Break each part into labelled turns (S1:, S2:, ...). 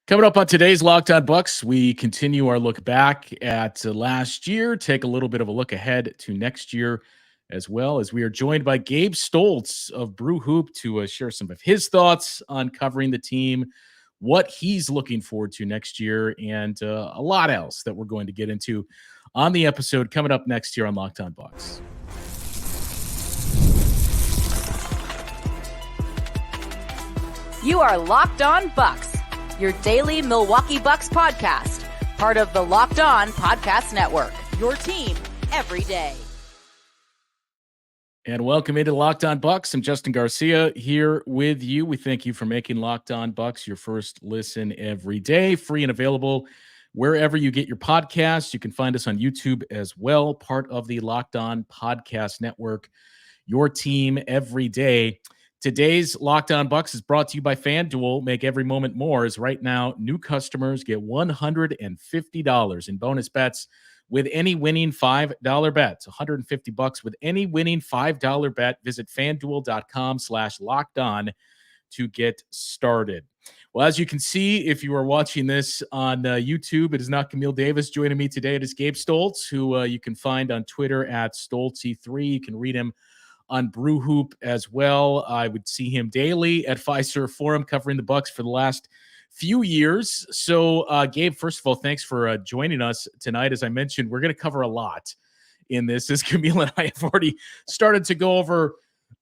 S1: Coming up on today's Locked On Bucks, we continue our look back at last year, take a little bit of a look ahead to next year, as well as we are joined by Gabe Stoltz of Brew to share some of his thoughts on covering the team, what he's looking forward to next year, and a lot else that we're going to get into on the episode coming up next year on Locked On Bucks.
S2: You are Locked On Bucks, your daily Milwaukee Bucks podcast, part of the Locked On Podcast Network, your team every day.
S1: And welcome into Locked On Bucks. I'm Justin Garcia here with you. We thank you for making Locked On Bucks your first listen every day, free and available wherever you get your podcasts. You can find us on YouTube as well, part of the Locked On Podcast Network, your team every day. Today's Locked On Bucks is brought to you by FanDuel. Make every moment more, as right now, new customers get $150 in bonus bets with any winning $5 bet. $150 with any winning $5 bet. Visit FanDuel.com/LockedOn to get started. Well, as you can see, if you are watching this on YouTube, it is not Camille Davis joining me today. It is Gabe Stoltz, who you can find on Twitter at Stoltz3. You can read him on Brew Hoop as well. I would see him daily at Fiserv Forum covering the Bucks for the last few years. So, Gabe, first of all, thanks for joining us tonight. As I mentioned, we're going to cover a lot in this, as Camille and I have already started to go over,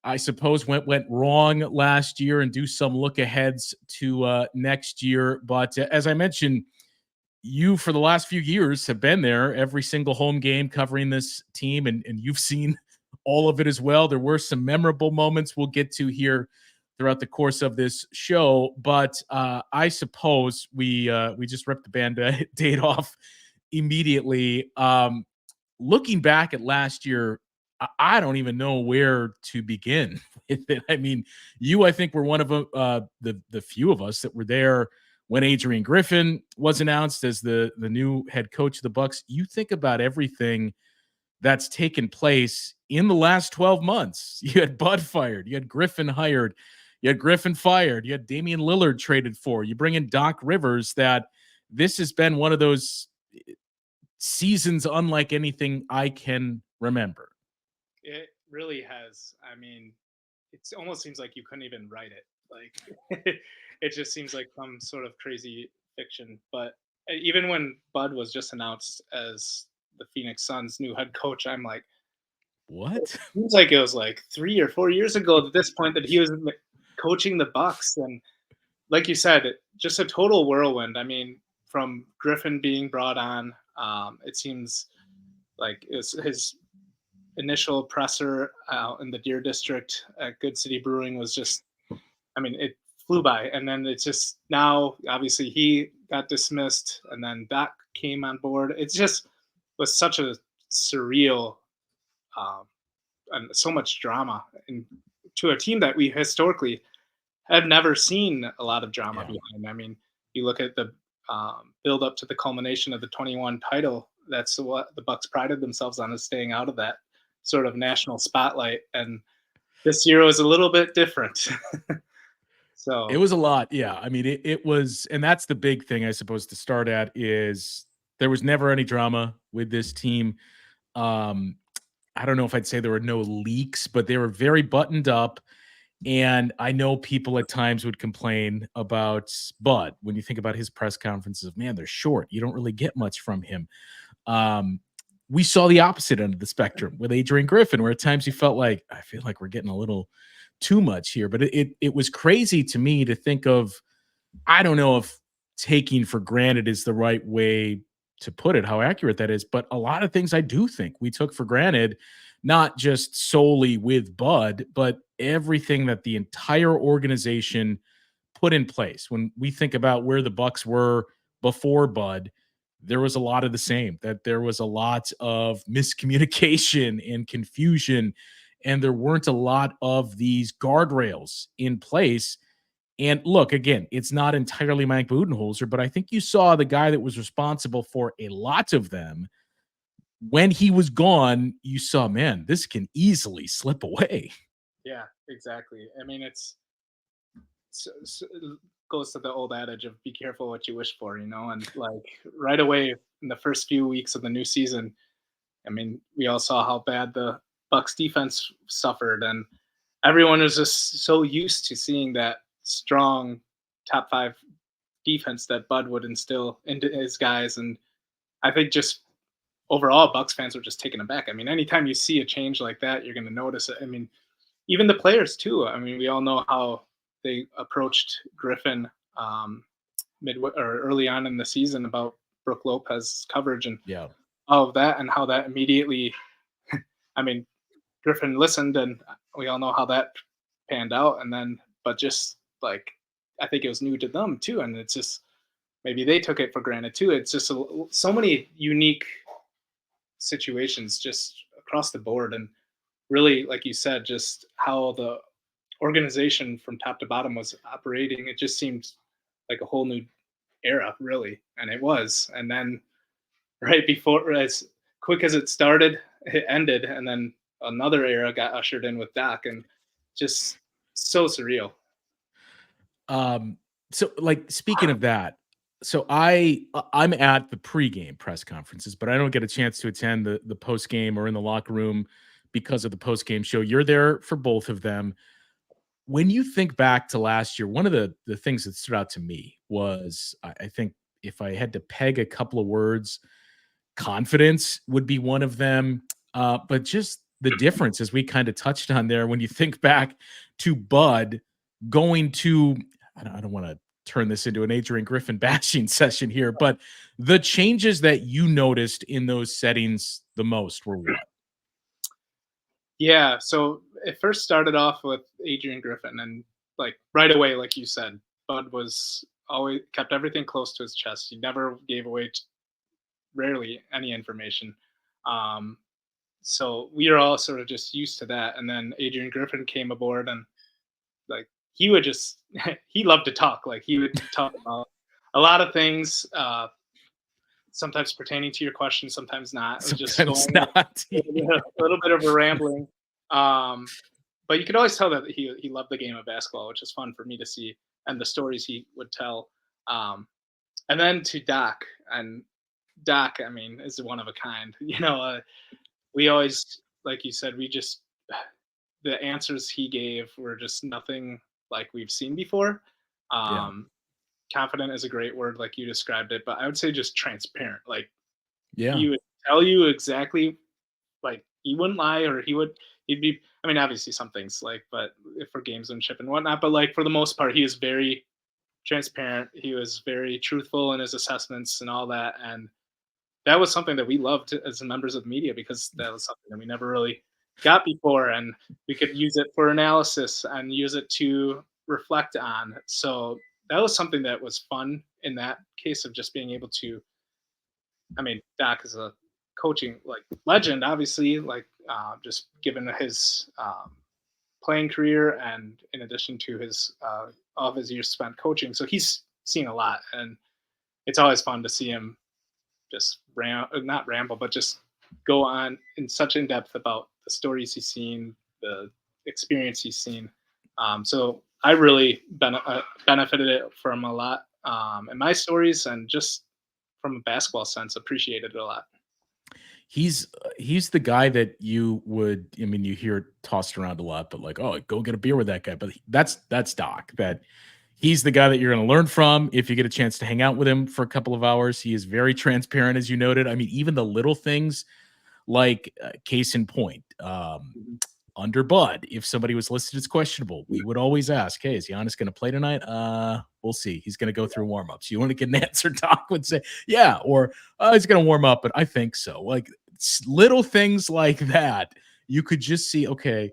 S1: I suppose, went wrong last year and do some look aheads to next year. But as I mentioned, you for the last few years have been there every single home game covering this team, and you've seen all of it as well. There were some memorable moments we'll get to here throughout the course of this show, but I suppose we just ripped the Band-Aid off immediately. Looking back at last year, I don't even know where to begin with it. I mean, I think were one of the few of us that were there when Adrian Griffin was announced as the new head coach of the Bucks. You think about everything that's taken place in the last 12 months. You had Bud fired. You had Griffin hired. You had Griffin fired. You had Damian Lillard traded for. You bring in Doc Rivers. That this has been one of those seasons unlike anything I can remember.
S3: It really has. I mean, it almost seems like you couldn't even write it. Like, it just seems like some sort of crazy fiction. But even when Bud was just announced as the Phoenix Suns' new head coach, I'm like,
S1: what?
S3: It seems like it was like 3 or 4 years ago at this point that he was coaching the Bucks, and like you said, just a total whirlwind. I mean, from Griffin being brought on, it seems like it was his initial presser in the Deer District at Good City Brewing was just, I mean, it flew by, and then it's just now obviously he got dismissed, and then Doc came on board. It just was such a surreal and so much drama, and to a team that we historically have never seen a lot of drama behind. I mean, you look at the build up to the culmination of the 21 title. That's what the Bucks prided themselves on, is staying out of that sort of national spotlight. And this year was a little bit different. So
S1: it was a lot. Yeah. I mean, it was, and that's the big thing, I suppose, to start at, is there was never any drama with this team. I don't know if I'd say there were no leaks, but they were very buttoned up. And I know people at times would complain about Bud when you think about his press conferences. Man, they're short. You don't really get much from him. We saw the opposite end of the spectrum with Adrian Griffin, where at times you felt like, I feel like we're getting a little too much here. But it was crazy to me to think of, I don't know if taking for granted is the right way to put it, how accurate that is, but a lot of things I do think we took for granted, not just solely with Bud, but everything that the entire organization put in place. When we think about where the Bucks were before Bud, there was a lot of the same, that there was a lot of miscommunication and confusion, and there weren't a lot of these guardrails in place. And look, again, it's not entirely Mike Budenholzer, but I think you saw the guy that was responsible for a lot of them. When he was gone, you saw, man, this can easily slip away.
S3: Yeah, exactly. I mean, it's goes to the old adage of be careful what you wish for, and like right away in the first few weeks of the new season, I mean, we all saw how bad the Bucks defense suffered, and everyone was just so used to seeing that strong top 5 defense that Bud would instill into his guys. And I think just overall, Bucks fans were just taken aback. I mean, anytime you see a change like that, you're going to notice it. I mean, even the players too. I mean, we all know how they approached Griffin early on in the season about Brook Lopez coverage and all of that, and how that immediately. I mean, Griffin listened, and we all know how that panned out. And then, but just like, I think it was new to them too, and it's just maybe they took it for granted too. It's just so many unique situations just across the board, and really, like you said, just how the organization from top to bottom was operating. It just seemed like a whole new era, really, and it was. And then right before, as quick as it started, it ended, and then another era got ushered in with Doc, and just so surreal.
S1: So like, speaking of that, so I'm at the pregame press conferences, but I don't get a chance to attend the postgame or in the locker room because of the postgame show. You're there for both of them. When you think back to last year, one of the things that stood out to me was, I think if I had to peg a couple of words, confidence would be one of them. But just the difference, as we kind of touched on there, when you think back to Bud going to, I don't want to turn this into an Adrian Griffin bashing session here, but the changes that you noticed in those settings the most were what?
S3: Yeah, so it first started off with Adrian Griffin, and like right away, like you said, Bud was always kept everything close to his chest. He never gave away rarely any information. So we are all sort of just used to that. And then Adrian Griffin came aboard, and like he would just he loved to talk. Like he would talk about a lot of things, sometimes pertaining to your question, sometimes not. It was just
S1: Sometimes not.
S3: a little bit of a rambling. But you could always tell that he loved the game of basketball, which is fun for me to see, and the stories he would tell. And then to Doc, and Doc, I mean, is one of a kind. We always, like you said, the answers he gave were just nothing like we've seen before. Confident is a great word, like you described it, but I would say just transparent. Like, he would tell you exactly, like he wouldn't lie, or he'd be. I mean, obviously some things but for gamesmanship and whatnot, but like for the most part, he is very transparent. He was very truthful in his assessments and all that, and that was something that we loved as members of the media, because that was something that we never really got before, and we could use it for analysis and use it to reflect on. So that was something that was fun in that case, of just being able to. I mean, Doc is a coaching legend, obviously, just given his playing career, and in addition to his all of his years spent coaching, so he's seen a lot, and it's always fun to see him just not ramble, but just go on in such in depth about the stories he's seen, the experience he's seen. So I really benefited it from a lot in my stories, and just from a basketball sense, appreciated it a lot.
S1: He's the guy that you would, I mean, you hear it tossed around a lot, but like, oh, go get a beer with that guy. But that's Doc. That he's the guy that you're going to learn from if you get a chance to hang out with him for a couple of hours. He is very transparent, as you noted. I mean, even the little things, like case in point, under Bud, if somebody was listed as questionable, we would always ask, hey, is Giannis going to play tonight? We'll see. He's going to go through warmups. You want to get an answer? Doc would say, yeah, or he's going to warm up, but I think so. Like little things like that, you could just see, okay,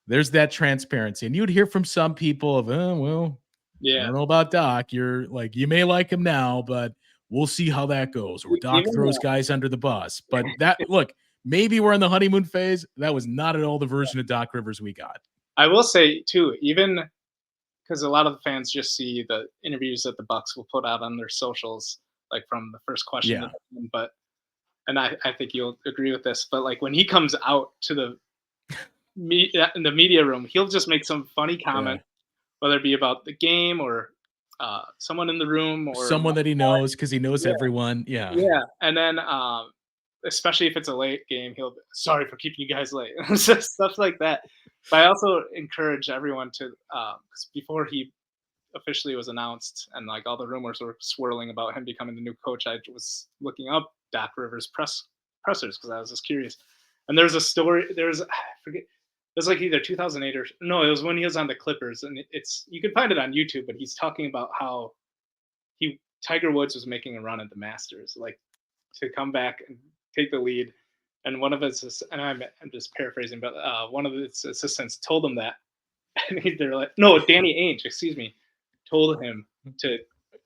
S1: there's that transparency. And you'd hear from some people of, well, I don't know about Doc. You're like, you may like him now, but we'll see how that goes. Or Doc throws guys under the bus. But look, maybe we're in the honeymoon phase. That was not at all the version of Doc Rivers we got.
S3: I will say too, even because a lot of the fans just see the interviews that the Bucks will put out on their socials, like from the first question. Yeah. And I think you'll agree with this, but like when he comes out to in the media room, he'll just make some funny comment, whether it be about the game or someone in the room or
S1: someone that he knows because he knows everyone. Yeah.
S3: Yeah, and then especially if it's a late game, he'll sorry for keeping you guys late, stuff like that. But I also encourage everyone to because before he officially was announced and like all the rumors were swirling about him becoming the new coach, I was looking up Doc Rivers pressers because I was just curious. And there's a story. I forget. It was like either 2008 or no, it was when he was on the Clippers, and it's you can find it on YouTube. But he's talking about how Tiger Woods was making a run at the Masters, like to come back and take the lead. And one of his, and I'm just paraphrasing, but one of his assistants told him that, and they're like, no, Danny Ainge, excuse me, told him to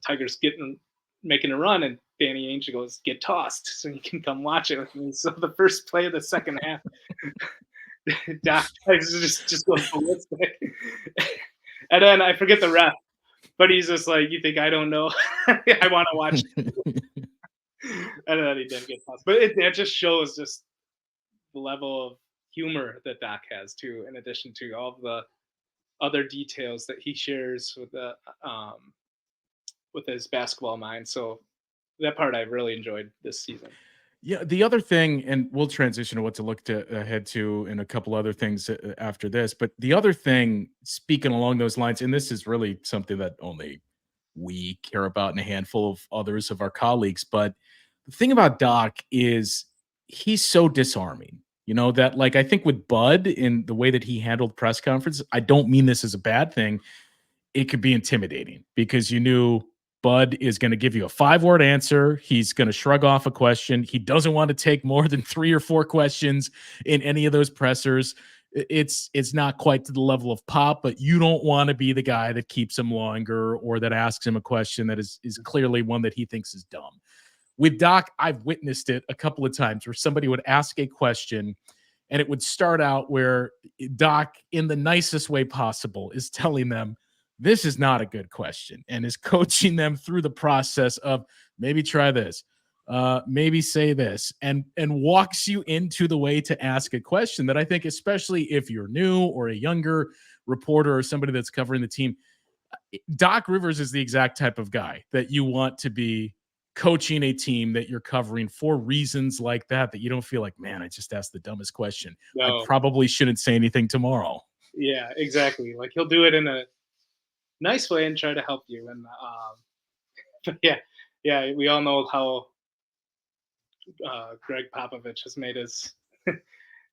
S3: Tiger's making a run, and Danny Ainge goes, get tossed so you can come watch it with me. So the first play of the second half, Doc just goes ballistic. And then I forget the ref, but he's just like, you think I don't know? I want to watch. And then he didn't get tossed. But it just shows just the level of humor that Doc has too, in addition to all the other details that he shares with his basketball mind. So that part I really enjoyed this season.
S1: Yeah, the other thing, and we'll transition to what to look ahead to and a couple other things after this. But the other thing, speaking along those lines, and this is really something that only we care about and a handful of others of our colleagues. But the thing about Doc is he's so disarming. You know, that like I think with Bud in the way that he handled press conference, I don't mean this as a bad thing. It could be intimidating because you knew Bud is going to give you a 5-word answer. He's going to shrug off a question. He doesn't want to take more than 3 or 4 questions in any of those pressers. It's not quite to the level of Pop, but you don't want to be the guy that keeps him longer or that asks him a question that is clearly one that he thinks is dumb. With Doc, I've witnessed it a couple of times where somebody would ask a question and it would start out where Doc, in the nicest way possible, is telling them, this is not a good question, and is coaching them through the process of maybe try this, maybe say this, and walks you into the way to ask a question that I think, especially if you're new or a younger reporter or somebody that's covering the team, Doc Rivers is the exact type of guy that you want to be coaching a team that you're covering for reasons like that you don't feel like, man, I just asked the dumbest question. No. I probably shouldn't say anything tomorrow.
S3: Yeah, exactly. Like he'll do it in a nice way and try to help you. And yeah, we all know how Greg Popovich has made his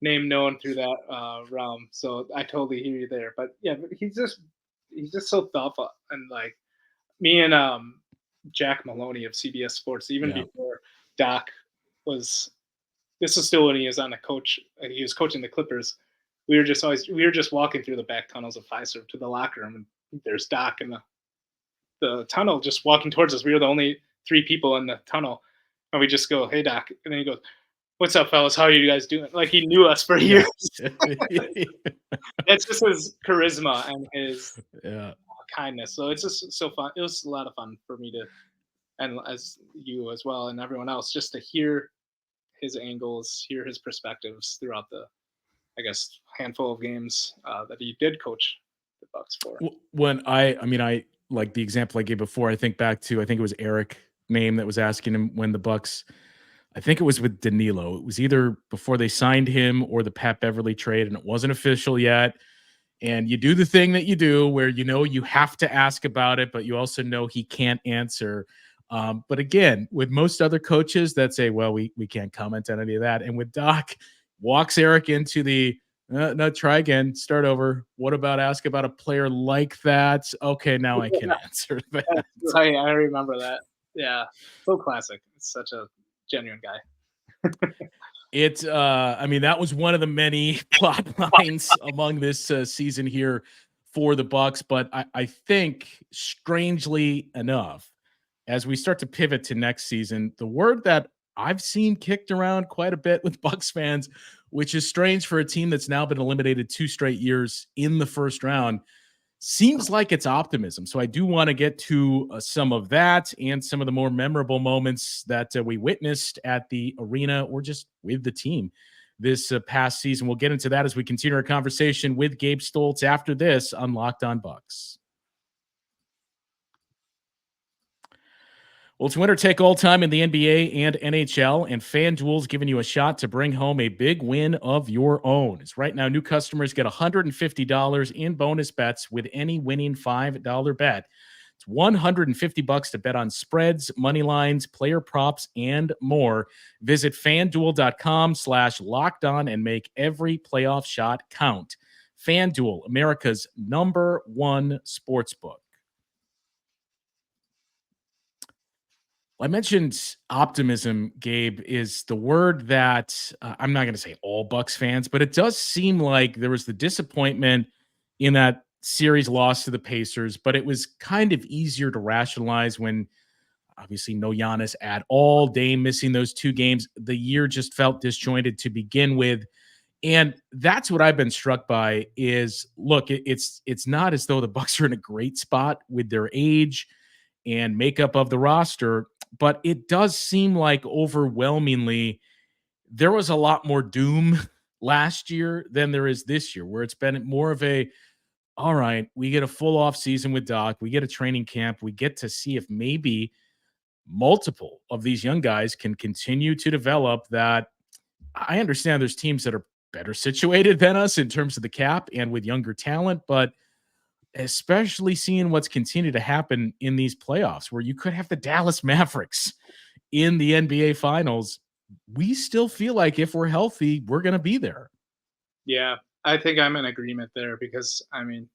S3: name known through that realm. So I totally hear you there. But yeah, he's just so thoughtful. And like me and Jack Maloney of CBS Sports, even before Doc this was still when he was on he was coaching the Clippers. We were just walking through the back tunnels of Fiserv to the locker room, and there's Doc in the tunnel just walking towards us. We were the only 3 people in the tunnel, and we just go, "Hey, Doc," and then he goes, "What's up, fellas? How are you guys doing?" Like he knew us for years. It's just his charisma and his kindness. So it's just so fun. It was a lot of fun for me to, and as you as well, and everyone else, just to hear his angles, hear his perspectives throughout the, I guess, handful of games that he did coach the Bucks for.
S1: When I like the example I gave before, I think it was Eric Name that was asking him when the Bucks, I think it was with Danilo. It was either before they signed him or the Pat Beverly trade, and it wasn't official yet. And you do the thing that you do where you have to ask about it, but you also know he can't answer. But again, with most other coaches that say, well, we can't comment on any of that. And with Doc, walks Eric into the, no, try again, start over. What about ask about a player like that? Okay, now I can answer that.
S3: I remember that. Yeah, so classic. It's such a genuine guy.
S1: That was one of the many plot lines among this season here for the Bucks. But I think, strangely enough, as we start to pivot to next season, the word that I've seen kicked around quite a bit with Bucks fans, which is strange for a team that's now been eliminated 2 straight years in the first round, seems like it's optimism. So I do want to get to some of that and some of the more memorable moments that we witnessed at the arena or just with the team this past season. We'll get into that as we continue our conversation with Gabe Stoltz after this on Locked On Bucks. Well, it's winner take all time in the NBA and NHL, and FanDuel's giving you a shot to bring home a big win of your own. It's right now, new customers get $150 in bonus bets with any winning $5 bet. It's $150 to bet on spreads, money lines, player props, and more. Visit FanDuel.com/lockedon and make every playoff shot count. FanDuel, America's #1 sportsbook. I mentioned optimism, Gabe, is the word that I'm not going to say all Bucks fans, but it does seem like there was the disappointment in that series loss to the Pacers, but it was kind of easier to rationalize when obviously no Giannis at all, Dame missing those 2 games. The year just felt disjointed to begin with. And that's what I've been struck by is, look, it's not as though the Bucks are in a great spot with their age and makeup of the roster, but it does seem like overwhelmingly there was a lot more doom last year than there is this year, where it's been more of a, all right, we get a full off season with Doc, we get a training camp, we get to see if maybe multiple of these young guys can continue to develop. That I understand there's teams that are better situated than us in terms of the cap and with younger talent, but especially seeing what's continued to happen in these playoffs where you could have the Dallas Mavericks in the NBA finals, we still feel like if we're healthy, we're going to be there.
S3: Yeah, I think I'm in agreement there because, I mean,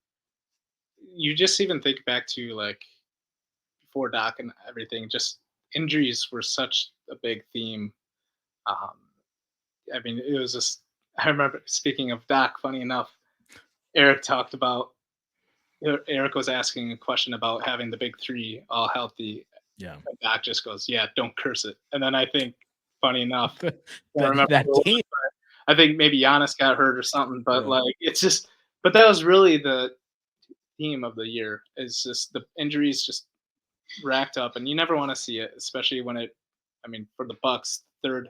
S3: you just even think back to like before Doc and everything, just injuries were such a big theme. I mean, it was just, I remember, speaking of Doc, funny enough, Eric was asking a question about having the big 3 all healthy.
S1: Yeah.
S3: And Doc just goes, yeah, don't curse it. And then I think, funny enough,
S1: that game.
S3: I think maybe Giannis got hurt or something, but like, it's just, but that was really the theme of the year, is just the injuries just racked up, and you never want to see it, especially when it, I mean, for the Bucks, 3rd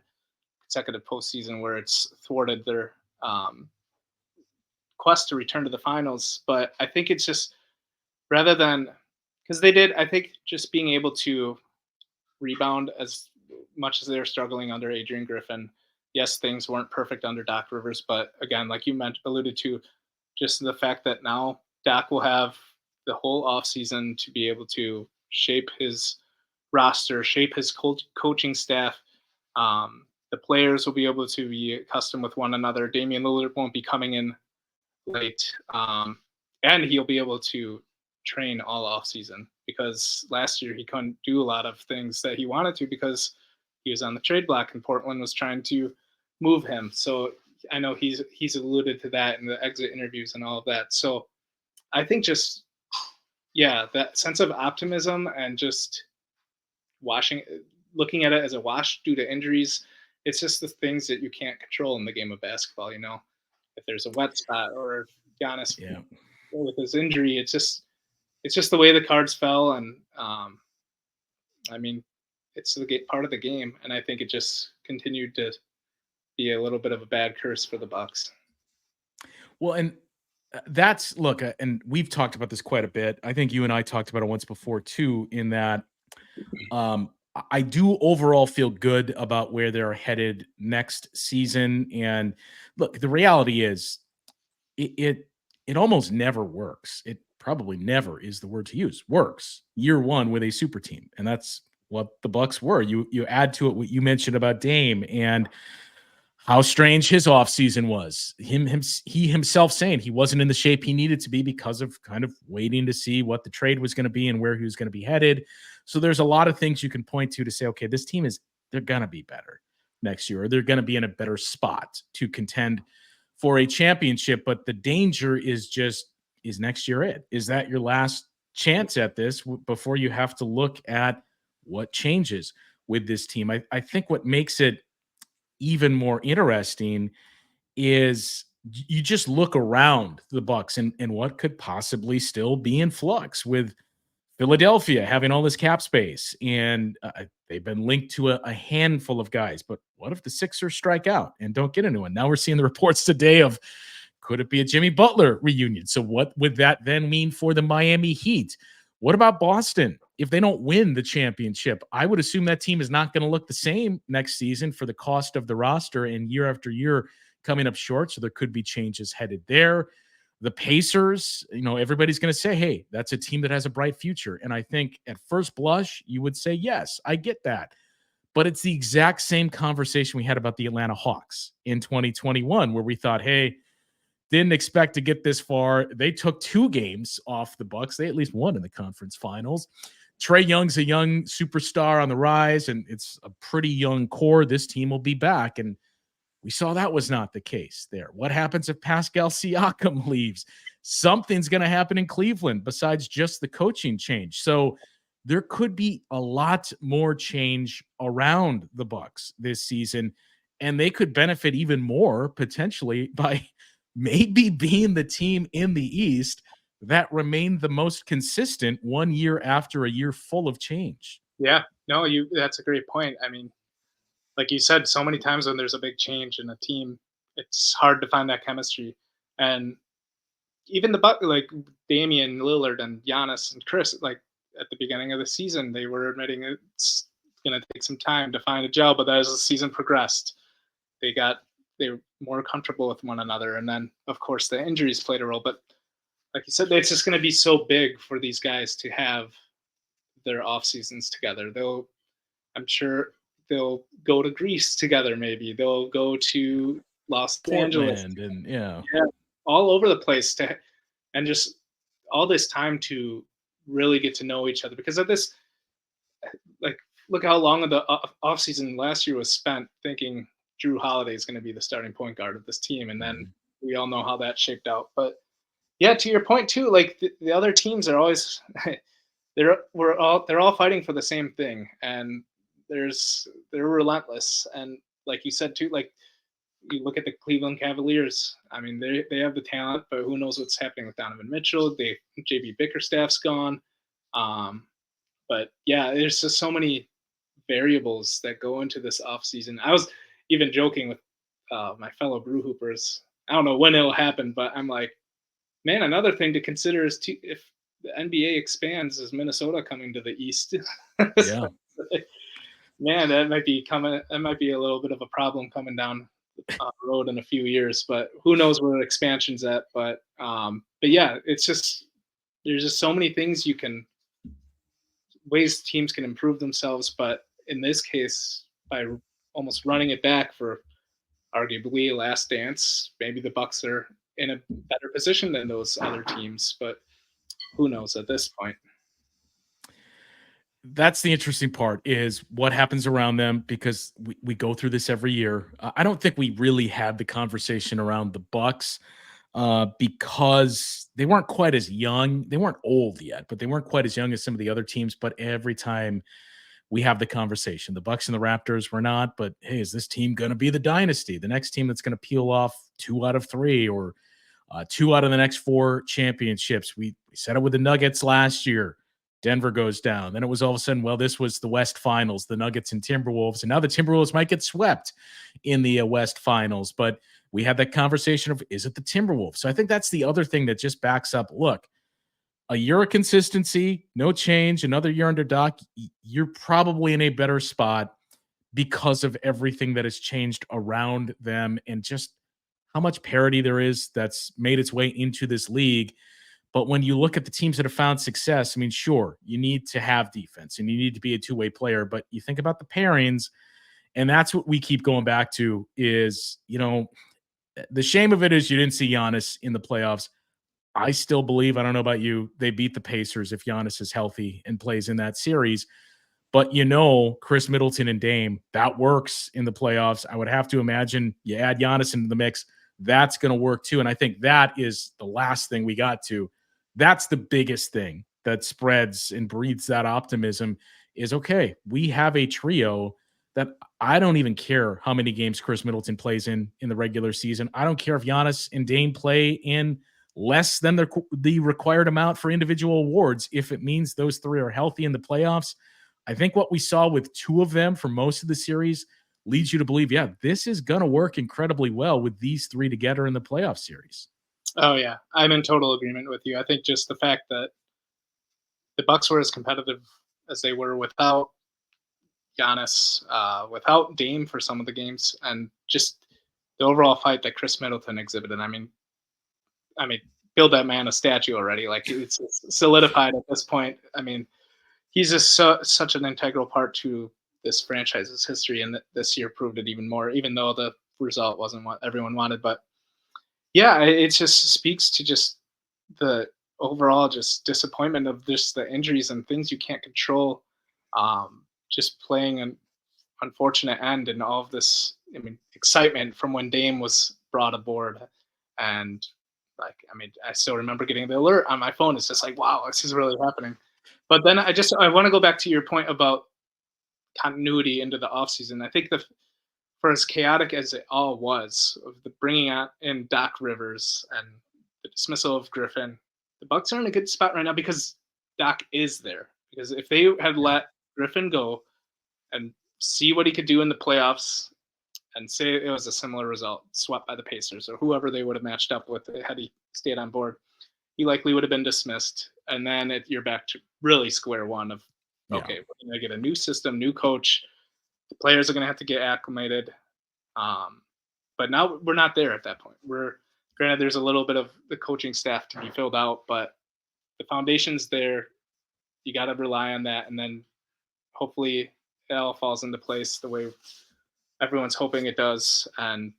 S3: consecutive postseason where it's thwarted their quest to return to the finals. But I think it's just, rather than, because they did, I think just being able to rebound as much as they're struggling under Adrian Griffin. Yes, things weren't perfect under Doc Rivers, but again, like you alluded to, just the fact that now Doc will have the whole offseason to be able to shape his roster, shape his coaching staff. The players will be able to be accustomed with one another. Damian Lillard won't be coming in late, and he'll be able to train all off season, because last year he couldn't do a lot of things that he wanted to because he was on the trade block and Portland was trying to move him. So I know he's alluded to that in the exit interviews and all of that. So I think just, yeah, that sense of optimism and just looking at it as a wash due to injuries. It's just the things that you can't control in the game of basketball. You know, if there's a wet spot or if Giannis with his injury, it's just the way the cards fell. And I mean, it's the part of the game. And I think it just continued to be a little bit of a bad curse for the Bucks.
S1: Well, and that's, look, and we've talked about this quite a bit. I think you and I talked about it once before too, in that I do overall feel good about where they're headed next season. And look, the reality is it almost never works. It probably never is the word to use. Works year one with a super team. And that's what the Bucks were. You add to it what you mentioned about Dame and how strange his offseason was. He himself saying he wasn't in the shape he needed to be because of kind of waiting to see what the trade was going to be and where he was going to be headed. So there's a lot of things you can point to say, okay, this team they're going to be better next year, or they're going to be in a better spot to contend for a championship. But the danger is next year it? Is that your last chance at this before you have to look at what changes with this team? I think what makes it even more interesting is you just look around the Bucks and what could possibly still be in flux with Philadelphia having all this cap space, and they've been linked to a handful of guys. But what if the Sixers strike out and don't get a new one? Now we're seeing the reports today of, could it be a Jimmy Butler reunion? So what would that then mean for the Miami Heat? What about Boston if they don't win the championship, I would assume that team is not going to look the same next season for the cost of the roster and year after year coming up short. So there could be changes headed there. The Pacers, everybody's going to say, hey, that's a team that has a bright future. And I think at first blush, you would say, yes, I get that. But it's the exact same conversation we had about the Atlanta Hawks in 2021, where we thought, hey, didn't expect to get this far. They took 2 games off the Bucks. They at least won in the conference finals. Trae Young's a young superstar on the rise, and it's a pretty young core. This team will be back. And we saw that was not the case there. What happens if Pascal Siakam leaves? Something's going to happen in Cleveland besides just the coaching change. So there could be a lot more change around the Bucks this season, and they could benefit even more potentially by maybe being the team in the East that remained the most consistent one year after a year full of change.
S3: Yeah, no, that's a great point. I mean, like you said, so many times when there's a big change in a team, it's hard to find that chemistry. And even like Damian Lillard and Giannis and Chris, like at the beginning of the season, they were admitting it's going to take some time to find a gel. But as the season progressed, they were more comfortable with one another. And then, of course, the injuries played a role. But like you said, it's just going to be so big for these guys to have their off seasons together. I'm sure they'll go to Greece together. Maybe they'll go to Los Angeles
S1: and
S3: all over the place and just all this time to really get to know each other, because of this, like, look how long of the off season last year was spent thinking Drew Holiday is going to be the starting point guard of this team. And then we all know how that shaped out. But yeah, to your point too, like the other teams are always, they're all fighting for the same thing. And they're relentless. And like you said too, like you look at the Cleveland Cavaliers. I mean, they have the talent, but who knows what's happening with Donovan Mitchell? JB Bickerstaff's gone. But yeah, there's just so many variables that go into this offseason. I was even joking with my fellow Brew Hoopers. I don't know when it'll happen, but I'm like, man, another thing to consider is if the NBA expands, is Minnesota coming to the East?
S1: Yeah.
S3: Man, that might be a little bit of a problem coming down the road in a few years, but who knows where expansion's at. But yeah, it's just, there's just so many things ways teams can improve themselves. But in this case, by almost running it back for arguably a last dance, maybe the Bucks are in a better position than those other teams, but who knows at this point.
S1: That's the interesting part, is what happens around them, because we go through this every year. I don't think we really had the conversation around the Bucks because they weren't quite as young. They weren't old yet, but they weren't quite as young as some of the other teams. But every time we have the conversation, the Bucks and the Raptors were not, but hey, is this team going to be the dynasty? The next team that's going to peel off 2 out of 3 or 2 out of the next 4 championships. We said it with the Nuggets last year. Denver goes down. Then it was all of a sudden, well, this was the West Finals, the Nuggets and Timberwolves. And now the Timberwolves might get swept in the West Finals. But we had that conversation of, is it the Timberwolves? So I think that's the other thing that just backs up. Look, a year of consistency, no change, another year under Doc, you're probably in a better spot because of everything that has changed around them and just how much parity there is that's made its way into this league. But when you look at the teams that have found success, I mean, sure, you need to have defense and you need to be a two-way player, but you think about the pairings, and that's what we keep going back to is, the shame of it is you didn't see Giannis in the playoffs. I still believe, I don't know about you, they beat the Pacers if Giannis is healthy and plays in that series. But Chris Middleton and Dame, that works in the playoffs. I would have to imagine you add Giannis into the mix, that's going to work too. And I think that is the last thing we got to. That's the biggest thing that spreads and breeds that optimism is, okay, we have a trio that I don't even care how many games Chris Middleton plays in the regular season. I don't care if Giannis and Dame play in less than the required amount for individual awards. If it means those 3 are healthy in the playoffs, I think what we saw with 2 of them for most of the series leads you to believe, yeah, this is going to work incredibly well with these 3 together in the playoff series.
S3: Oh, yeah. I'm in total agreement with you. I think just the fact that the Bucks were as competitive as they were without Giannis, without Dame for some of the games, and just the overall fight that Chris Middleton exhibited. I mean, build that man a statue already. Like it's solidified at this point. I mean, he's just such an integral part to this franchise's history, and this year proved it even more. Even though the result wasn't what everyone wanted, but yeah, it just speaks to just the overall just disappointment of just the injuries and things you can't control. Just playing an unfortunate end and all of this, I mean, excitement from when Dame was brought aboard. And like, I mean, I still remember getting the alert on my phone. It's just like, wow, this is really happening. But then I want to go back to your point about continuity into the offseason. I think for as chaotic as it all was, of the bringing out in Doc Rivers and the dismissal of Griffin, the Bucks are in a good spot right now because Doc is there. Because if they had let Griffin go and see what he could do in the playoffs, and say it was a similar result, swept by the Pacers or whoever they would have matched up with had he stayed on board, he likely would have been dismissed. And then you're back to really square one of, okay, we're going to get a new system, new coach. The players are going to have to get acclimated. But now we're not there at that point. Granted, there's a little bit of the coaching staff to be filled out, but the foundation's there. You got to rely on that. And then hopefully it all falls into place the way everyone's hoping it does. And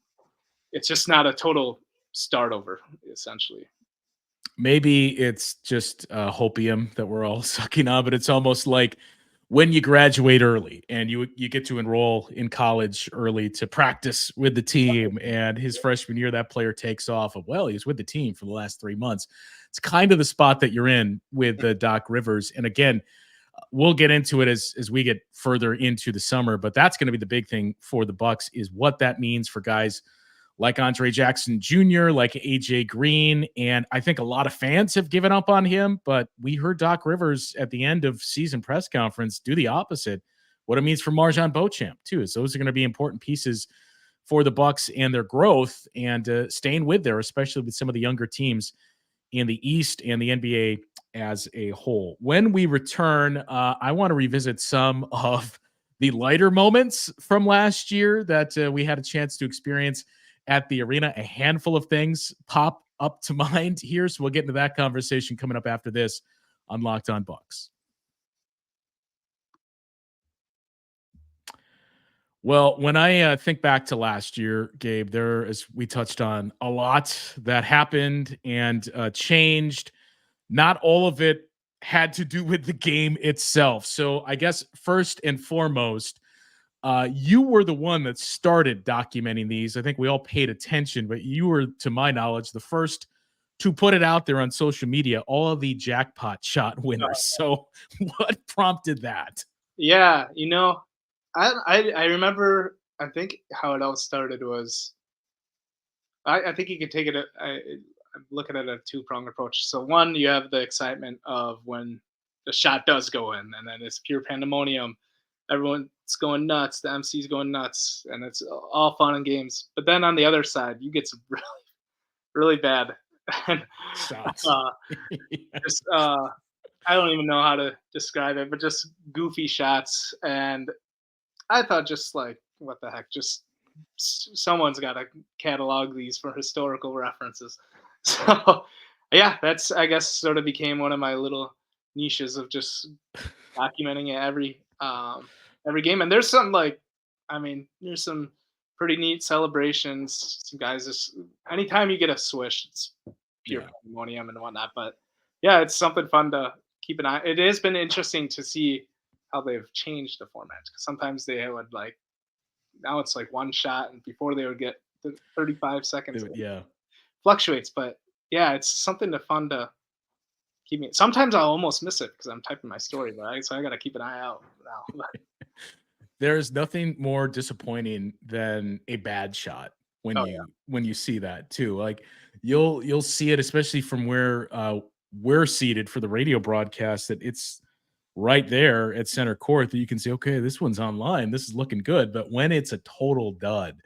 S3: it's just not a total start over, essentially.
S1: Maybe it's just hopium that we're all sucking on, but it's almost like when you graduate early and you get to enroll in college early to practice with the team, and his freshman year, that player takes off of, well, he was with the team for the last 3 months. It's kind of the spot that you're in with Doc Rivers. And again, we'll get into it as we get further into the summer, but that's going to be the big thing for the Bucks, is what that means for guys like Andre Jackson Jr., like AJ Green. And I think a lot of fans have given up on him, but we heard Doc Rivers at the end of season press conference do the opposite. What it means for Marjan Beauchamp too, is those are going to be important pieces for the Bucks and their growth and staying with there, especially with some of the younger teams in the East and the NBA as a whole. When we return, I want to revisit some of the lighter moments from last year that we had a chance to experience at the arena. A handful of things pop up to mind here, so we'll get into that conversation coming up after this on Locked On Bucks. Well, when I think back to last year, Gabe, there, as we touched on, a lot that happened and changed. Not all of it had to do with the game itself. So I guess first and foremost, you were the one that started documenting these. I think we all paid attention, but you were, to my knowledge, the first to put it out there on social media, all of the jackpot shot winners. So what prompted that?
S3: Yeah, I remember, I think how it all started was, I think you could take it, I'm looking at a two-pronged approach. So one, you have the excitement of when the shot does go in, and then it's pure pandemonium. Everyone's going nuts. The MC's going nuts, and it's all fun and games. But then on the other side, you get some really, really bad shots. I don't even know how to describe it, but just goofy shots. And I thought, just like, what the heck? Just someone's got to catalog these for historical references. So, yeah, that's, I guess, sort of became one of my little niches of just documenting it every game. And there's some, like, there's some pretty neat celebrations. Some guys just, anytime you get a swish, it's pure pandemonium and whatnot. But yeah, it's something fun to keep an eye. It has been interesting to see how they've changed the format, because sometimes they would, like, now it's like one shot, and before they would get 35 seconds.
S1: Yeah,
S3: fluctuates, but yeah, it's something fun to keep me. Sometimes I'll almost miss it because I'm typing my story, so I got to keep an eye out now.
S1: There's nothing more disappointing than a bad shot when you see that too. Like you'll see it, especially from where we're seated for the radio broadcast, that it's right there at center court that you can say, okay, this one's online, this is looking good. But when it's a total dud,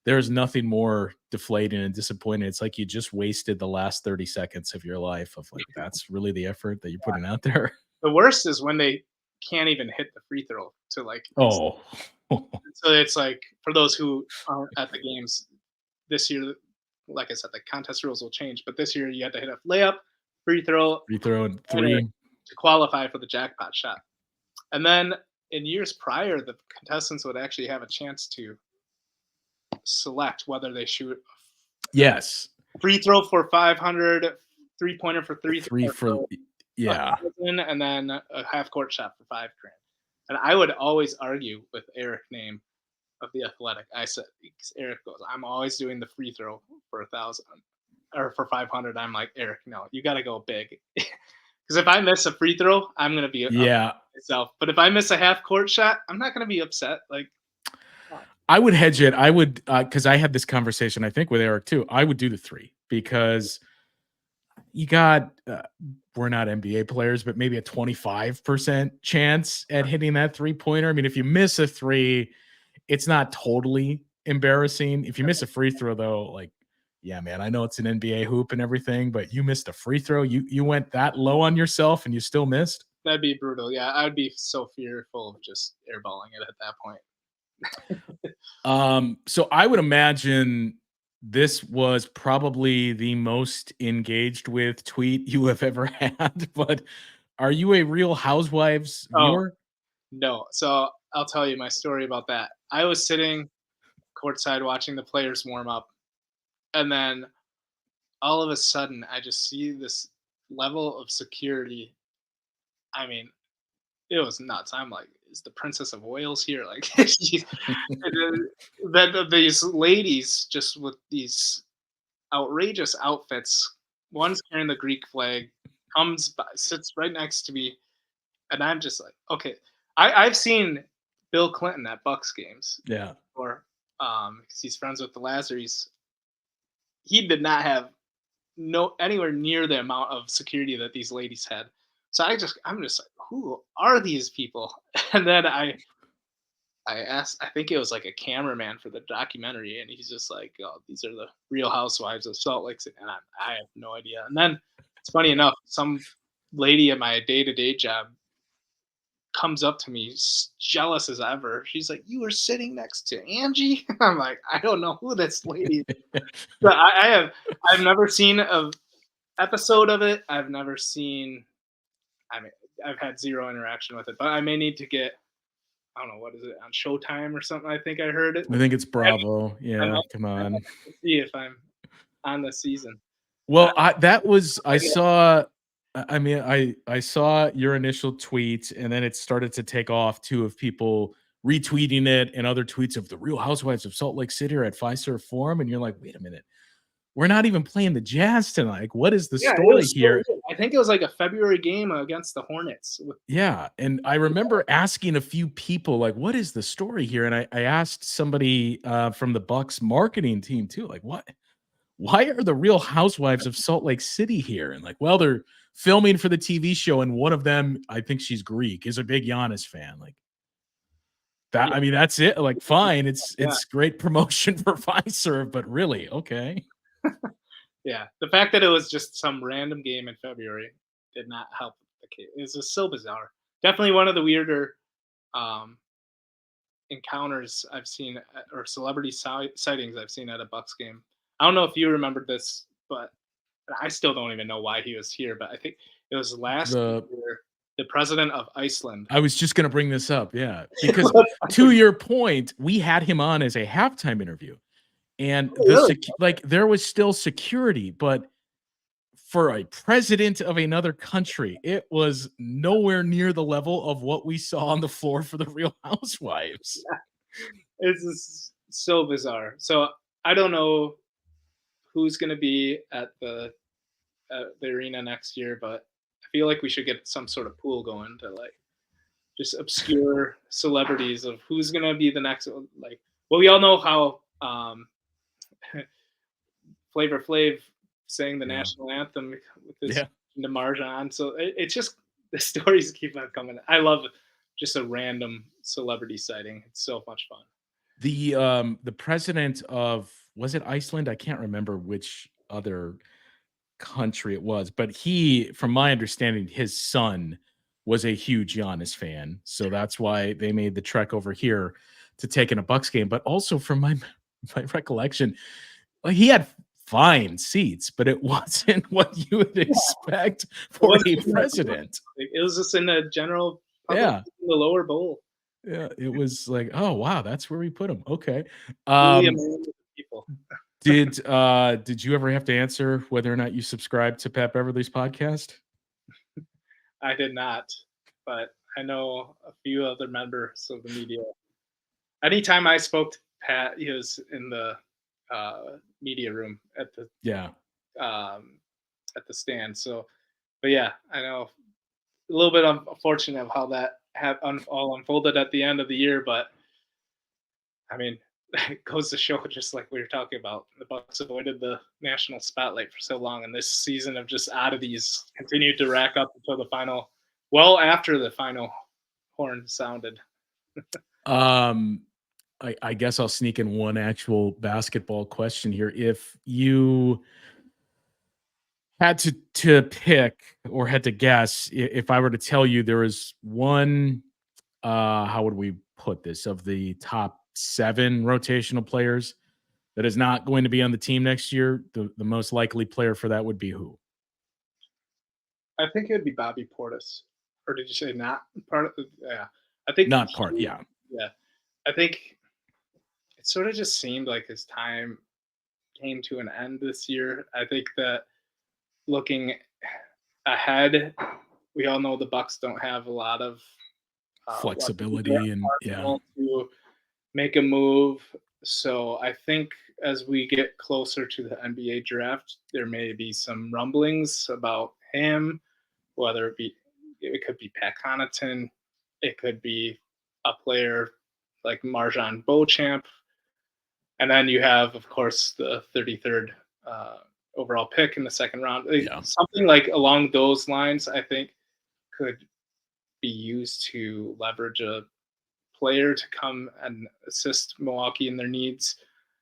S1: there's nothing more deflating and disappointing. It's like you just wasted the last 30 seconds of your life of, like, that's really the effort that you're putting out there.
S3: The worst is when they can't even hit the free throw to like.
S1: Oh,
S3: So it's like for those who aren't at the games this year, like I said, the contest rules will change. But this year you had to hit a layup, free throw,
S1: free throw and
S3: winner
S1: 3.
S3: to qualify for the jackpot shot. And then in years prior, the contestants would actually have a chance to select whether they shoot
S1: Yes.
S3: free throw for 500, 3-pointer for
S1: 3 for yeah.
S3: 1,000, and then a half court shot for $5,000. And I would always argue with Eric Name of The Athletic. I said, Eric goes, I'm always doing the free throw for 1,000 or for 500. I'm like, Eric, no, you got to go big. Because if I miss a free throw, I'm going to be upset myself. But if I miss a half court shot, I'm not going to be upset. Like,
S1: I would hedge it. I would, because I had this conversation, I think, with Eric too. I would do the 3 because you got, we're not NBA players, but maybe a 25% chance at hitting that 3-pointer. I mean, if you miss a 3, it's not totally embarrassing. If you miss a free throw, though, like, yeah, man, I know it's an NBA hoop and everything, but you missed a free throw. You went that low on yourself and you still missed.
S3: That'd be brutal. Yeah, I'd be so fearful of just airballing it at that point.
S1: So I would imagine this was probably the most engaged with tweet you have ever had, but are you a Real Housewives viewer?
S3: No. So I'll tell you my story about that. I was sitting courtside watching the players warm up, and then all of a sudden I just see this level of security. I mean, it was nuts. I'm like, is the Princess of Wales here? Like, these ladies just with these outrageous outfits. One's carrying the Greek flag, comes by, sits right next to me, and I'm just like, okay. I've seen Bill Clinton at Bucks games.
S1: Yeah.
S3: Or because he's friends with the Lazarys. He did not have anywhere near the amount of security that these ladies had. So I'm just like, who are these people? And then I asked, I think it was like a cameraman for the documentary, and he's just like, oh, these are the Real Housewives of Salt Lake City. And I have no idea. And then it's funny enough, some lady at my day-to-day job comes up to me jealous as ever. She's like, you were sitting next to Angie? I'm like, I don't know who this lady is. So I've never seen an episode of it. I've never seen, I mean, I've had zero interaction with it, but I may need to get, I don't know, what is it, on Showtime or something? I think I heard it.
S1: I think it's Bravo. Yeah, come on.
S3: See if I'm on the season.
S1: Well, I saw your initial tweet, and then it started to take off too, of people retweeting it and other tweets of the Real Housewives of Salt Lake City are at Fiserv Forum, and you're like, wait a minute, we're not even playing the Jazz tonight. Like, what is the story here?
S3: I think it was like a February game against the Hornets.
S1: Yeah, and I remember asking a few people, like, what is the story here? And I asked somebody from the Bucks marketing team too, like, why are the Real Housewives of Salt Lake City here? And like, well, they're filming for the TV show, and one of them, I think she's Greek, is a big Giannis fan. Like that, I mean, that's it. Like, fine, it's great promotion for Fiserv, but really, okay.
S3: Yeah, the fact that it was just some random game in February did not help the case. It was just so bizarre. Definitely one of the weirder encounters I've seen, or celebrity sightings I've seen at a Bucks game. I don't know if you remembered this, but I still don't even know why he was here. But I think it was last year, the president of Iceland.
S1: I was just going to bring this up, yeah, because to your point, we had him on as a halftime interview. And there was still security, but for a president of another country, it was nowhere near the level of what we saw on the floor for the Real Housewives.
S3: It's just so bizarre. So I don't know who's going to be at the arena next year, but I feel like we should get some sort of pool going to like just obscure celebrities of who's going to be the next. Like, well, we all know how. Flavor Flav sang the national anthem with this Demarjan. So it's just the stories keep on coming. I love just a random celebrity sighting. It's so much fun.
S1: The president of, was it Iceland? I can't remember which other country it was, but he, from my understanding, his son was a huge Giannis fan. So that's why they made the trek over here to take in a Bucks game. But also from my recollection, he had fine seats, but it wasn't what you would expect for a president.
S3: It was just in the general public,
S1: Yeah.
S3: in the lower bowl.
S1: Yeah, it was like, oh wow, that's where we put him. Okay.
S3: People.
S1: Did you ever have to answer whether or not you subscribed to Pat Beverly's podcast?
S3: I did not, but I know a few other members of the media. Anytime I spoke to Pat, he was in the media room at the stand. So, but yeah, I know a little bit unfortunate of how that all unfolded at the end of the year, but I mean, it goes to show, just like we were talking about, the Bucks avoided the national spotlight for so long, and this season of just oddities continued to rack up until the final, well after the final horn sounded.
S1: I guess I'll sneak in one actual basketball question here. If you had to pick or had to guess, if I were to tell you there was one, how would we put this, of the top 7 rotational players that is not going to be on the team next year, the most likely player for that would be who?
S3: I think it would be Bobby Portis. Or did you say not part of the, yeah. I think
S1: not part, yeah.
S3: Yeah. I think it sort of just seemed like his time came to an end this year. I think that looking ahead, we all know the Bucks don't have a lot of
S1: flexibility and
S3: to make a move. So I think as we get closer to the NBA draft, there may be some rumblings about him, whether it could be Pat Connaughton, it could be a player like Marjan Beauchamp, and then you have, of course, the 33rd overall pick in the second round. Something like along those lines, I think, could be used to leverage a player to come and assist Milwaukee in their needs.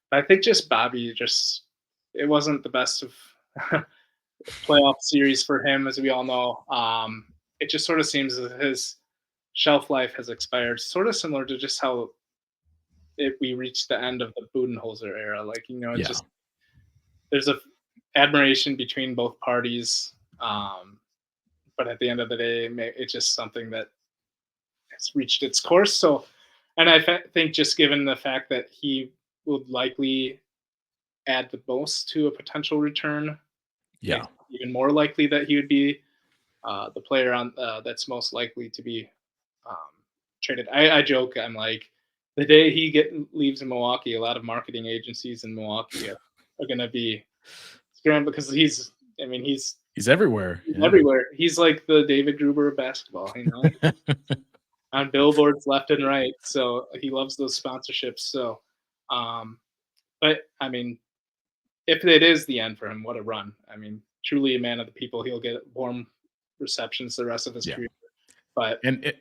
S3: But I think just Bobby, it wasn't the best of playoff series for him, as we all know. It just sort of seems that his shelf life has expired, sort of similar to just how we reached the end of the Budenholzer era. Like, just there's a admiration between both parties, but at the end of the day, it's just something that has reached its course. So, and I think just given the fact that he would likely add the most to a potential return, even more likely that he would be the player on that's most likely to be traded. I joke, I'm like, the day he leaves in Milwaukee, a lot of marketing agencies in Milwaukee are going to be scrambling, because he's
S1: everywhere.
S3: He's everywhere. He's like the David Gruber of basketball, on billboards left and right. So he loves those sponsorships. So, but I mean, if it is the end for him, what a run. I mean, truly a man of the people. He'll get warm receptions the rest of his career. But
S1: and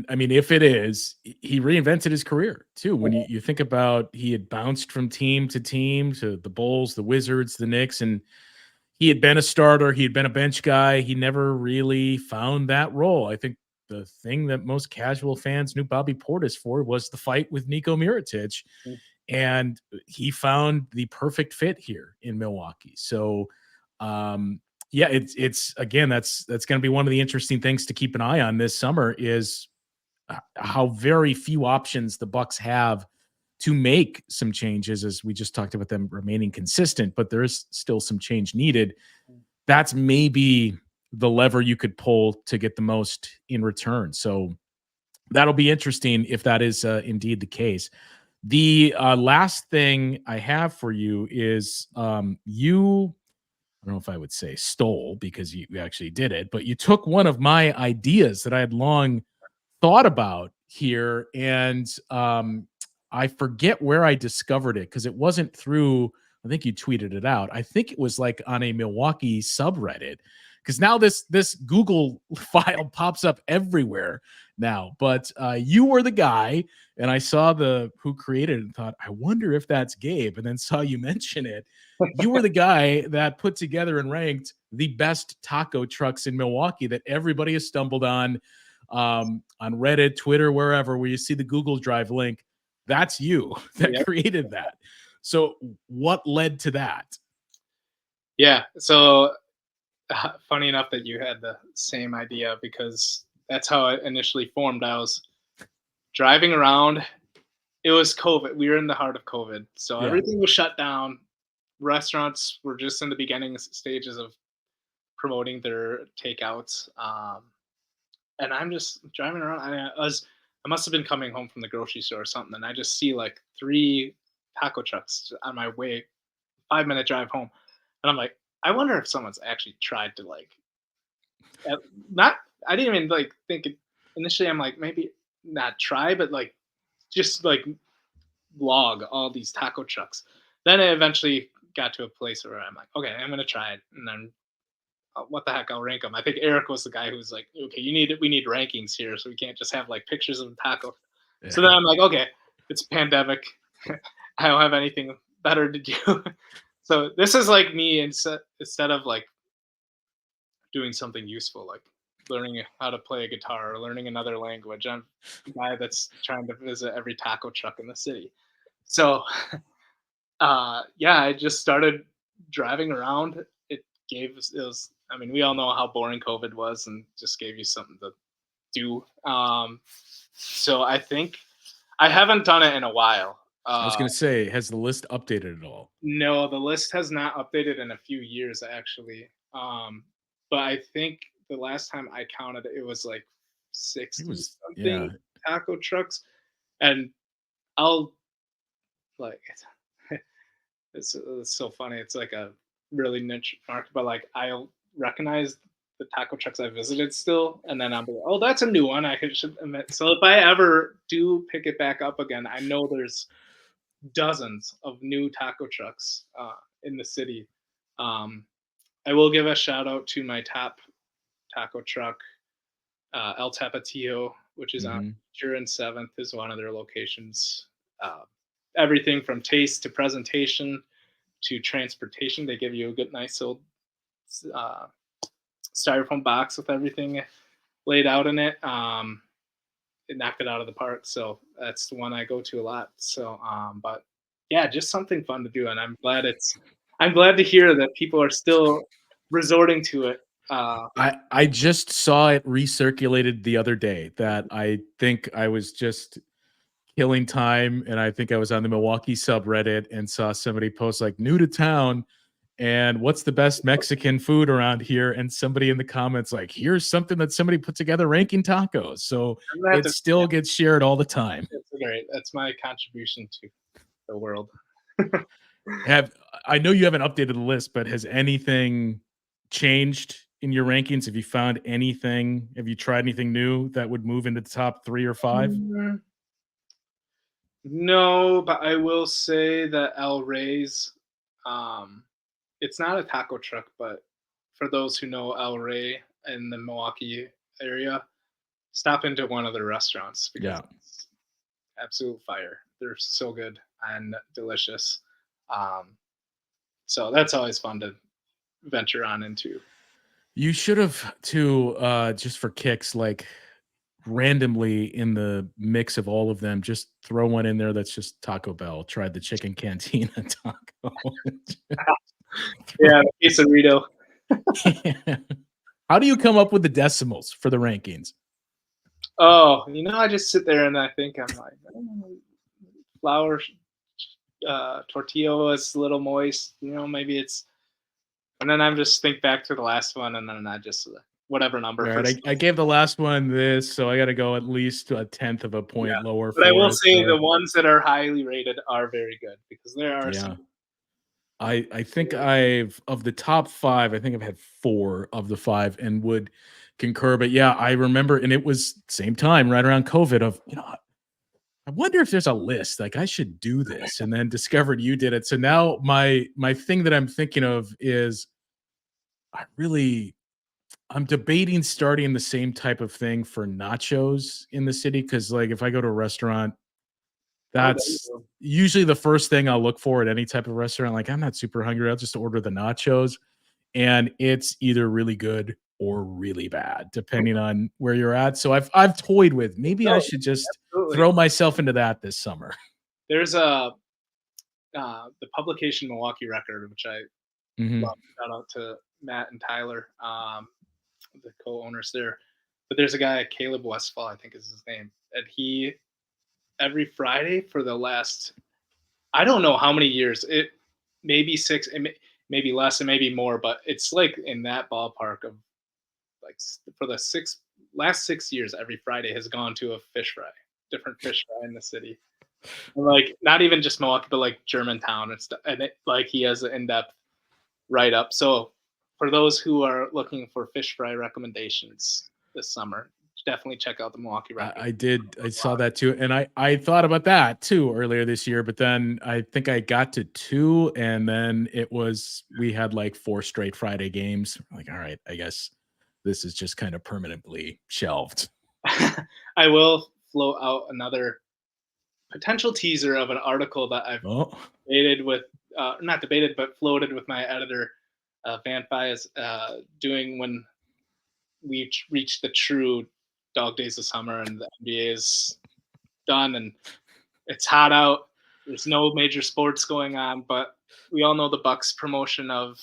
S1: I mean, if it is, he reinvented his career too. When you think about, he had bounced from team to the Bulls, the Wizards, the Knicks, and he had been a starter. He had been a bench guy. He never really found that role. I think the thing that most casual fans knew Bobby Portis for was the fight with Niko Mirotic, and he found the perfect fit here in Milwaukee. So, it's again, that's going to be one of the interesting things to keep an eye on this summer, is how very few options the Bucks have to make some changes, as we just talked about them remaining consistent, but there is still some change needed. That's maybe the lever you could pull to get the most in return. So that'll be interesting if that is indeed the case. The last thing I have for you is you, I don't know if I would say stole, because you actually did it, but you took one of my ideas that I had long thought about here, and I forget where I discovered it, because it wasn't through, I think you tweeted it out. I think it was like on a Milwaukee subreddit, because now this Google file pops up everywhere now. But you were the guy, and I saw who created it and thought, I wonder if that's Gabe, and then saw you mention it. You were the guy that put together and ranked the best taco trucks in Milwaukee that everybody has stumbled on Reddit, Twitter, wherever, where you see the Google Drive link. That's you that created that. So what led to that?
S3: Yeah. So funny enough that you had the same idea, because that's how it initially formed. I was driving around. It was COVID. We were in the heart of COVID. So everything was shut down. Restaurants were just in the beginning stages of promoting their takeouts. And I'm just driving around. I must have been coming home from the grocery store or something, and I just see like 3 taco trucks on my way, 5-minute drive home. And I'm like, I wonder if someone's actually tried to like, not, I didn't even like think it, initially I'm like, maybe not try, but like, just like log all these taco trucks. Then it eventually got to a place where I'm like, okay, I'm going to try it. And then what the heck, I'll rank them. I think Eric was the guy who was like, okay, we need rankings here. So we can't just have like pictures of the taco. Yeah. So then I'm like, okay, it's a pandemic. I don't have anything better to do. So this is like me instead of like doing something useful, like learning how to play a guitar or learning another language. I'm the guy that's trying to visit every taco truck in the city. So I just started driving around. I mean, we all know how boring COVID was, and just gave you something to do. So I think I haven't done it in a while.
S1: I was going to say, has the list updated at all?
S3: No, the list has not updated in a few years, actually. But I think the last time I counted, it was like 60-something taco trucks. And I'll like, it's so funny. It's like a really niche market, but like I'll recognize the taco trucks I visited still, and then I'll be like, oh, that's a new one. I should admit. So if I ever do pick it back up again, I know there's dozens of new taco trucks in the city. I will give a shout out to my top taco truck, El Tapatio, which is on Future and 7th, is one of their locations. Everything from taste to presentation to transportation. They give you a good, nice old styrofoam box with everything laid out in it. It knocked it out of the park. So that's the one I go to a lot. So, but yeah, just something fun to do. And I'm glad to hear that people are still resorting to it.
S1: I just saw it recirculated the other day that I think I was just killing time, and I think I was on the Milwaukee subreddit and saw somebody post like, new to town, and what's the best Mexican food around here? And somebody in the comments like, here's something that somebody put together ranking tacos. So it still gets shared all the time.
S3: That's great. That's my contribution to the world.
S1: I know you haven't updated the list, but has anything changed in your rankings? Have you found anything? Have you tried anything new that would move into the top 3 or 5?
S3: No, but I will say that El Rey's, it's not a taco truck, but for those who know El Rey in the Milwaukee area, stop into one of their restaurants, because it's absolute fire. They're so good and delicious. So that's always fun to venture on into.
S1: You should have too, just for kicks, like randomly in the mix of all of them, just throw one in there that's just Taco Bell. Tried the chicken cantina taco.
S3: Yeah, quesarito.
S1: How do you come up with the decimals for the rankings?
S3: Oh, I just sit there and I think I'm like, flour tortilla was a little moist, maybe it's, and then I just think back to the last one, and then I just whatever number.
S1: Right, I gave the last one this, so I got to go at least a 1/10 of a point lower.
S3: But I will say the ones that are highly rated are very good, because there are some.
S1: I think of the top 5, I think I've had 4 of the 5 and would concur. But yeah, I remember, and it was same time right around COVID of, I wonder if there's a list, like I should do this, and then discovered you did it. So now my thing that I'm thinking of is I'm debating starting the same type of thing for nachos in the city. Cause like if I go to a restaurant, that's usually the first thing I'll look for at any type of restaurant. Like I'm not super hungry, I'll just order the nachos. and it's either really good or really bad, depending on where you're at. So I've toyed with maybe I
S3: No,
S1: should just
S3: absolutely.
S1: throw myself into that this summer.
S3: There's the publication Milwaukee Record, which I
S1: Mhm.
S3: love. Shout out to Matt and Tyler, the co-owners there. But there's a guy, Caleb Westfall, I think is his name, and he every Friday for the last, I don't know how many years, it maybe six, maybe less, and maybe more, but it's like in that ballpark of like for the last 6 years, every Friday has gone to a fish fry, different fish fry in the city. And like not even just Milwaukee, but like Germantown and stuff. And like he has an in-depth write up. So for those who are looking for fish fry recommendations this summer, definitely check out the Milwaukee Record.
S1: I did. I saw that too, and I thought about that too earlier this year. But then I think I got to 2, and then we had like 4 straight Friday games. Like, all right, I guess this is just kind of permanently shelved.
S3: I will float out another potential teaser of an article that I've
S1: Oh,
S3: debated with, not debated, but floated with my editor, Van Fi, is doing when we reach the true dog days of summer and the NBA is done and it's hot out. There's no major sports going on, but we all know the Bucks promotion of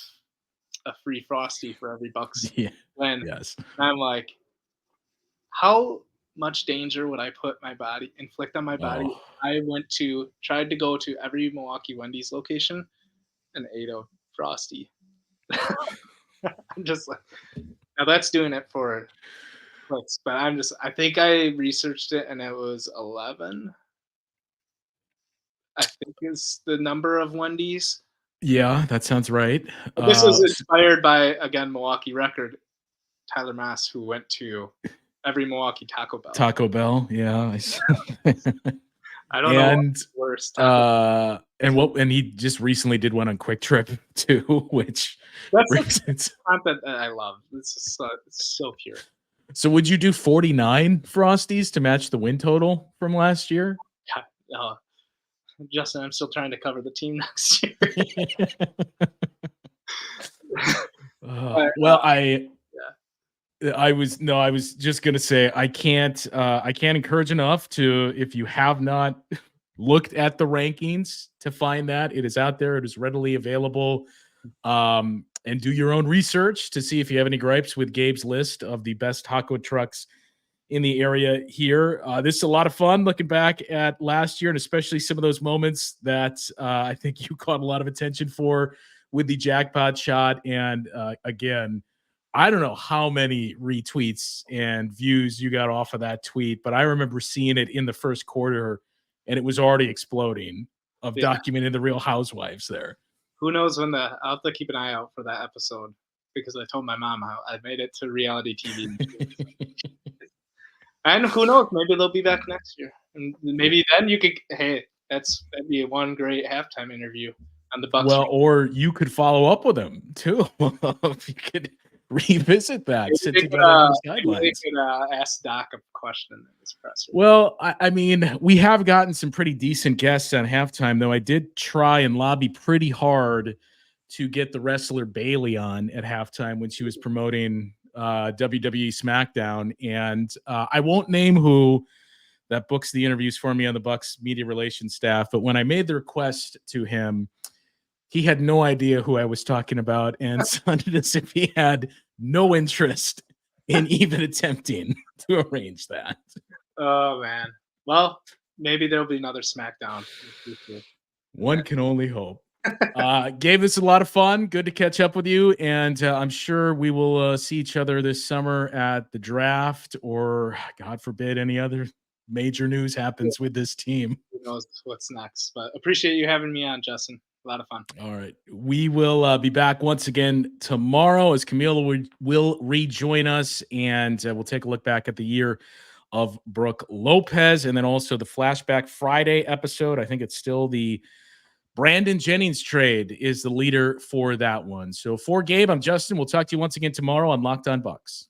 S3: a free Frosty for every Bucks
S1: yeah,
S3: win.
S1: yes.
S3: And I'm like, how much danger would I inflict on my body?
S1: Oh,
S3: I tried to go to every Milwaukee Wendy's location and ate a Frosty. I'm just like, now that's doing it for clicks, but I think I researched it and it was 11. I think is the number of Wendy's.
S1: yeah, that sounds right.
S3: But this was inspired by, again, Milwaukee Record, Tyler Mass, who went to every Milwaukee Taco Bell.
S1: Taco Bell, yeah.
S3: I don't know
S1: And
S3: what's worse. Taco
S1: and he just recently did one on Quick Trip too, which
S3: That's the
S1: brings it.
S3: content that I love. This is it's so pure.
S1: So would you do 49 Frosties to match the win total from last year?
S3: Yeah. Justin, I'm still trying to cover the team next year.
S1: Well, I was just gonna say I can't encourage enough to, if you have not looked at the rankings, to find that it is out there, it is readily available, and do your own research to see if you have any gripes with Gabe's list of the best taco trucks in the area here. This is a lot of fun looking back at last year, and especially some of those moments that I think you caught a lot of attention for with the jackpot shot. And again, I don't know how many retweets and views you got off of that tweet, but I remember seeing it in the first quarter and it was already exploding of documenting the Real Housewives there.
S3: Who knows when I'll have to keep an eye out for that episode because I told my mom how I made it to reality TV. And who knows, maybe they'll be back next year. And maybe then you could, that'd be one great halftime interview on the Bucks.
S1: Well, or you could follow up with them too. You could revisit that. Sit together on the sidelines.
S3: They could ask Doc a question in this presser.
S1: Well, I mean, we have gotten some pretty decent guests on halftime, though. I did try and lobby pretty hard to get the wrestler Bailey on at halftime when she was promoting WWE SmackDown, and I won't name who that books the interviews for me on the Bucks media relations staff, but when I made the request to him, he had no idea who I was talking about and sounded as if he had no interest in even attempting to arrange that.
S3: Oh, man. Well, maybe there'll be another SmackDown.
S1: One can only hope. Gabe, this is a lot of fun. Good to catch up with you. And I'm sure we will see each other this summer at the draft, or God forbid any other major news happens with this team.
S3: Who knows what's next, but appreciate you having me on, Justin. A lot of fun.
S1: All right. We will be back once again tomorrow as Camila will rejoin us, and we'll take a look back at the year of Brooke Lopez, and then also the Flashback Friday episode. I think it's still the Brandon Jennings trade is the leader for that one. So for Gabe, I'm Justin. We'll talk to you once again tomorrow on Locked On Bucks.